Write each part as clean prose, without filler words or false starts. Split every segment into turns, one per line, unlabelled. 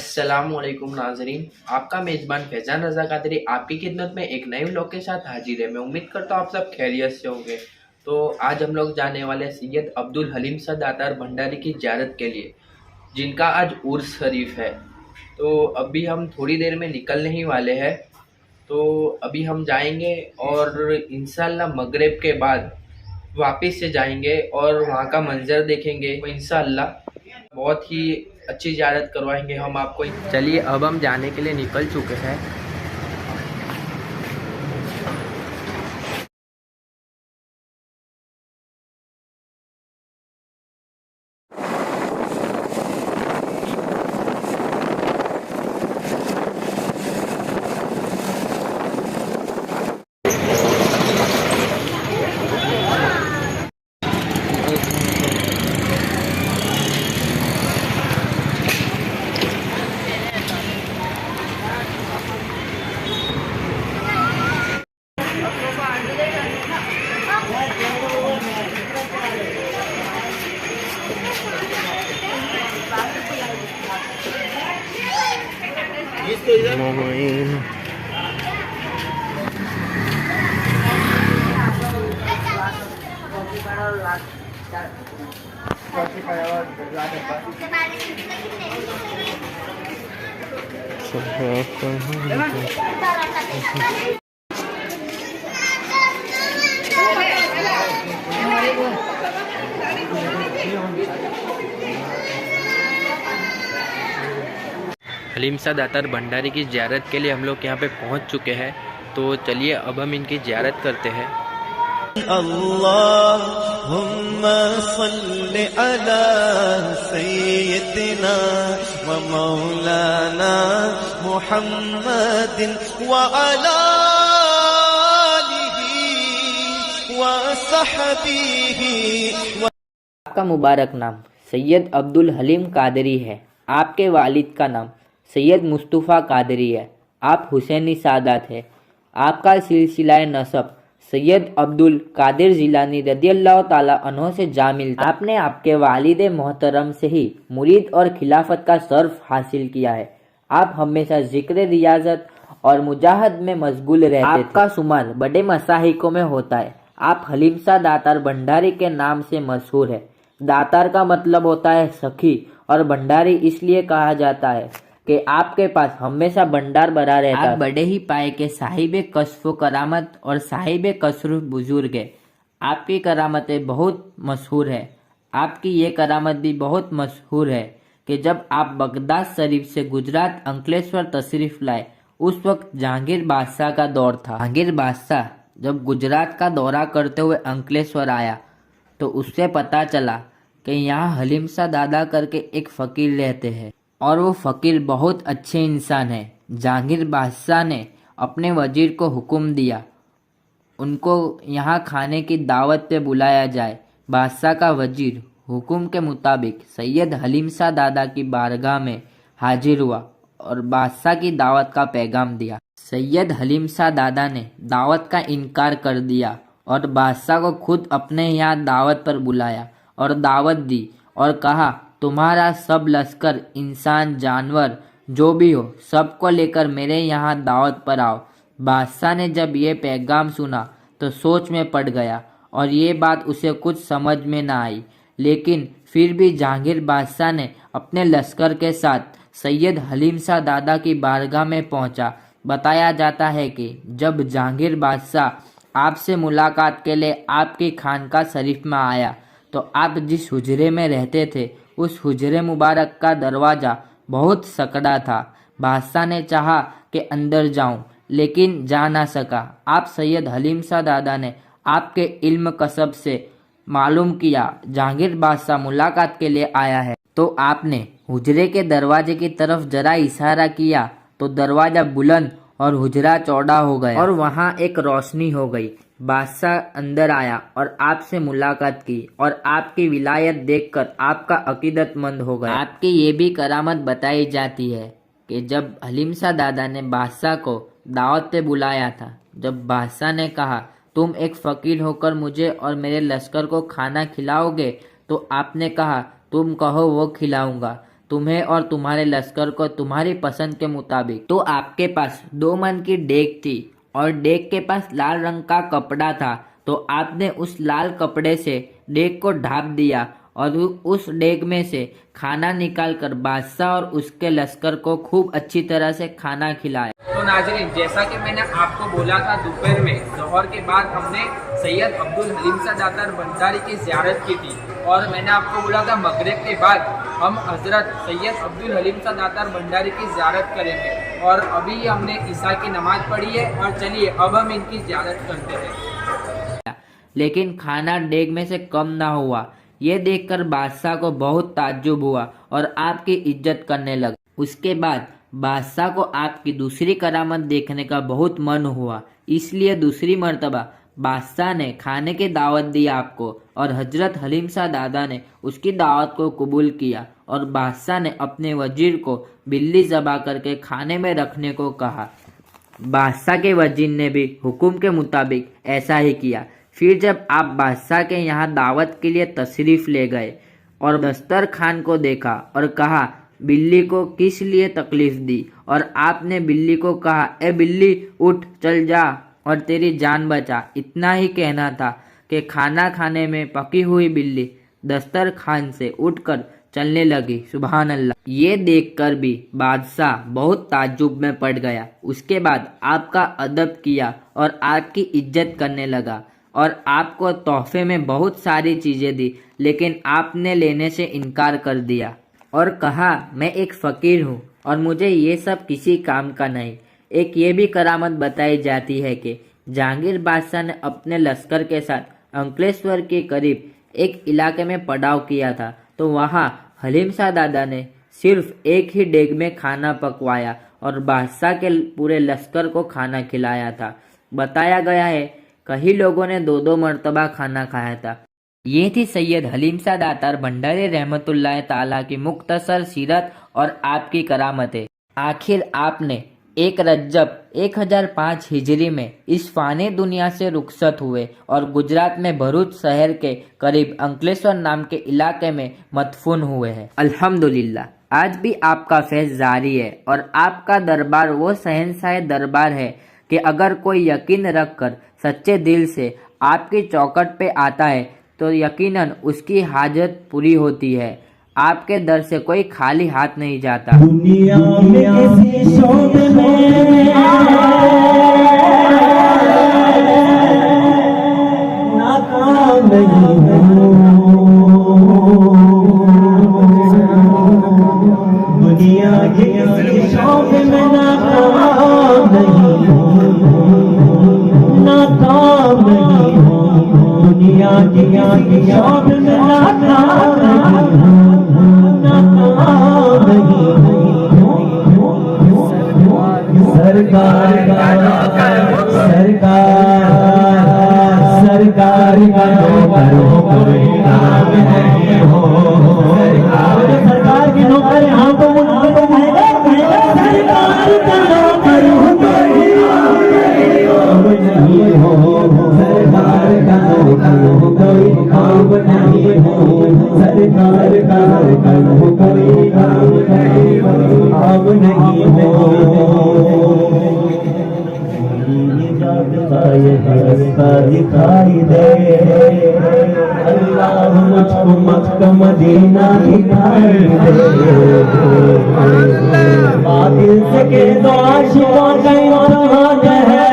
अस्सलामुअलैकुम नाजरीन, आपका मेज़बान फैज़ान रज़ा कादरी आपकी खिदमत में एक नए व्लॉग के साथ हाजिर है। मैं उम्मीद करता हूँ आप सब खैरियत से होंगे। तो आज हम लोग जाने वाले सैयद अब्दुल हलीम सदातार भंडारी की ज़ियारत के लिए, जिनका आज उर्स शरीफ है। तो अभी हम थोड़ी देर में निकलने ही वाले हैं। तो अभी हम जाएंगे और इंशाअल्लाह मगरिब के बाद वापस से जाएंगे और वहाँ का मंजर देखेंगे। तो इंशाअल्लाह बहुत ही अच्छी ज़ियारत करवाएंगे हम आपको। चलिए अब हम जाने के लिए निकल चुके हैं। हलीम सदातार भंडारी की ज़ियारत के लिए हम लोग यहाँ पे पहुँच चुके हैं। तो चलिए अब हम इनकी ज़ियारत करते हैं।
अल्लाहुम्मा सल्लि अला सय्यिदिना व मौलाना मुहम्मदिन व अला आलिहि व सहबिहि।
आपका मुबारक नाम सैयद अब्दुल हलीम कादरी है। आपके वालिद का नाम सैयद मुस्तफ़ा कादरी है। आप हुसैनी सादात है। आपका सिलसिला नसब सैयद अब्दुल कादिर जिलानी रदियल्लाहु ताला अन्हो से जा मिलता। आपने आपके वालिद मोहतरम से ही मुरीद और खिलाफत का शर्फ हासिल किया है। आप हमेशा जिक्र रियाजत और मुजाहद में मशगूल रहते थे। आपका शुमार बड़े मसाहिकों में होता है। आप हलीम दातार भंडारी के नाम से मशहूर है। दातार का मतलब होता है सखी और भंडारी इसलिए कहा जाता है कि आपके पास हमेशा भंडार भरा रहता है। आप बड़े ही पाए के साहिबे कश्फ करामत और साहिबे कसरुफ बुजुर्ग है। आपकी करामतें बहुत मशहूर है। आपकी ये करामत भी बहुत मशहूर है कि जब आप बगदाद शरीफ से गुजरात अंकलेश्वर तशरीफ लाए, उस वक्त जहांगीर बादशाह का दौर था। जहांगीर बादशाह जब गुजरात का दौरा करते हुए अंकलेश्वर आया तो उससे पता चला कि यहाँ हलीम दादा करके एक फ़कीर रहते हैं और वो फ़कीर बहुत अच्छे इंसान है। जहांगीर बादशाह ने अपने वजीर को हुक्म दिया उनको यहाँ खाने की दावत पे बुलाया जाए। बादशाह का वजीर हुक्म के मुताबिक सैयद हलीम दादा की बारगाह में हाजिर हुआ और बादशाह की दावत का पैगाम दिया। सैयद हलीम दादा ने दावत का इनकार कर दिया और बादशाह को खुद अपने यहाँ दावत पर बुलाया और दावत दी और कहा, तुम्हारा सब लश्कर, इंसान, जानवर जो भी हो, सबको लेकर मेरे यहाँ दावत पर आओ। बादशाह ने जब ये पैगाम सुना तो सोच में पड़ गया और ये बात उसे कुछ समझ में न आई, लेकिन फिर भी जहांगीर बादशाह ने अपने लश्कर के साथ सैयद हलीम दादा की बारगाह में पहुंचा। बताया जाता है कि जब जहांगीर बादशाह आपसे मुलाकात के लिए आपकी खानका शरीफ में आया तो आप जिस हुजरे में रहते थे उस हुजरे मुबारक का दरवाज़ा बहुत सकड़ा था। बादशाह ने चाहा कि अंदर जाऊं, लेकिन जा ना सका। आप सैयद हलीम दादा ने आपके इल्म कसब से मालूम किया जहांगीर बादशाह मुलाकात के लिए आया है। तो आपने हुजरे के दरवाजे की तरफ जरा इशारा किया तो दरवाज़ा बुलंद और हुजरा चौड़ा हो गया और वहाँ एक रोशनी हो गई। बादशाह अंदर आया और आपसे मुलाकात की और आपकी विलायत देखकर आपका अकीदतमंद हो गया। आपकी ये भी करामत बताई जाती है कि जब हलीम दादा ने बादशाह को दावत पे बुलाया था, जब बादशाह ने कहा तुम एक फ़कीर होकर मुझे और मेरे लश्कर को खाना खिलाओगे, तो आपने कहा तुम कहो वो खिलाऊंगा। तुम्हें और तुम्हारे लश्कर को तुम्हारी पसंद के मुताबिक। तो आपके पास 2 मन की डेग थी और डेग के पास लाल रंग का कपड़ा था, तो आपने उस लाल कपड़े से डेग को ढाँप दिया और उस डेग में से खाना निकालकर बादशाह और उसके लश्कर को खूब अच्छी तरह से खाना खिलाया।
तो नाज़रीन, जैसा कि मैंने आपको बोला था, दोपहर में जोहर के बाद हमने सैयद अब्दुल हलीम दातार भंडारी की ज़ियारत की थी और मैंने आपको बोला था मगरिब के बाद हम हज़रत सैयद अब्दुल हलीम दातार भंडारी की ज़ियारत करेंगे। और अभी हमने ईसा की नमाज़ पढ़ी है और चलिए अब हम इनकी ज़ियारत करते हैं।
लेकिन खाना डेग में से कम ना हुआ। ये देखकर बादशाह को बहुत ताज्जुब हुआ और आपकी इज्जत करने लगा। उसके बाद बादशाह को आपकी दूसरी करामत देखने का बहुत मन हुआ, इसलिए दूसरी मर्तबा बादशाह ने खाने की दावत दी आपको और हजरत हलीम शाह दादा ने उसकी दावत को कबूल किया और बादशाह ने अपने वजीर को बिल्ली ज़बा करके खाने में रखने को कहा। बादशाह के वजीर ने भी हुक्म के मुताबिक ऐसा ही किया। फिर जब आप बादशाह के यहाँ दावत के लिए तशरीफ़ ले गए और दस्तरखान को देखा और कहा बिल्ली को किस लिए तकलीफ दी, और आपने बिल्ली को कहा ए बिल्ली उठ चल जा और तेरी जान बचा, इतना ही कहना था कि खाना खाने में पकी हुई बिल्ली दस्तरखान से उठकर चलने लगी। सुभान अल्लाह। ये देखकर भी बादशाह बहुत ताज्जुब में पड़ गया। उसके बाद आपका अदब किया और आपकी इज्जत करने लगा और आपको तोहफे में बहुत सारी चीज़ें दी, लेकिन आपने लेने से इनकार कर दिया और कहा मैं एक फ़कीर हूँ और मुझे ये सब किसी काम का नहीं। एक ये भी करामत बताई जाती है कि जहांगीर बादशाह ने अपने लश्कर के साथ अंकलेश्वर के करीब एक इलाके में पड़ाव किया था, तो वहाँ हलीम शाह दादा ने सिर्फ एक ही डेग में खाना पकवाया और बादशाह के पूरे लश्कर को खाना खिलाया था। बताया गया है कई लोगों ने 2-2 मरतबा खाना खाया था। ये थी सैयद हलीम शाह दातार भंडारी रहमतुल्लाह ताला की मुख्तसर सीरत और आपकी करामतें। आखिर आपने 1 रज्जब 1005 हिजरी में इस फानी दुनिया से रुखसत हुए और गुजरात में भरूच शहर के करीब अंकलेश्वर नाम के इलाके में मदफून हुए हैं। अल्हम्दुलिल्लाह, आज भी आपका फैज़ जारी है और आपका दरबार वो शहंशाह दरबार है कि अगर कोई यकीन रखकर सच्चे दिल से आपकी चौखट पे आता है तो यकीनन उसकी हाजत पूरी होती है। आपके दर से कोई खाली हाथ नहीं जाता।
दुनिया में किसी शौक में नाकाम नहीं हूँ, दुनिया के किसी शौक में नाकाम नहीं हूँ, नाकाम नहीं हूँ, दुनिया के किसी शौक में नाकाम नहीं हूँ। सरकार का नौकर हो कोई काम नहीं हो, सरकार की नौकर यहाँ तो सरकार का नौकर हो कोई काम नहीं हो, सरकार का नौकर हो कोई काम नहीं हो, सरकार का नौकर हो कोई काम नहीं हो, काम नहीं हो। रास्ता दिखाई दे अल्लाह, मुझको मक्का मदीना दिखाई दे, बातिल से के दो आशिकों का इम्तिहान है,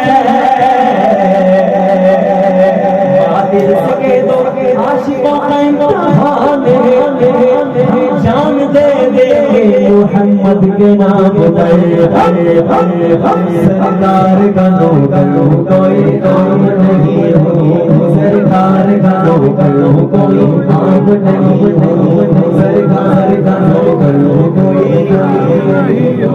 बातिल से के दो आशिकों का इम्तिहान है, जान दे देंगे मोहम्मद के नाम पर, सरकार का नौकर हो कोई काम नहीं हो, सरकार का नौकर हो कोई काम नहीं हो, सरकार का नौकर हो कोई काम नहीं हो,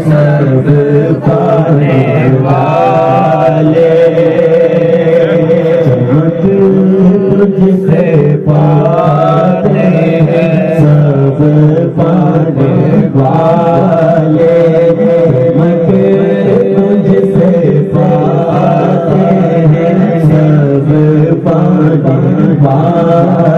सब पाने वाले तुझसे पाते हैं, सब पाने वाले मके तुझसे पाते हैं, सब पाने वाले।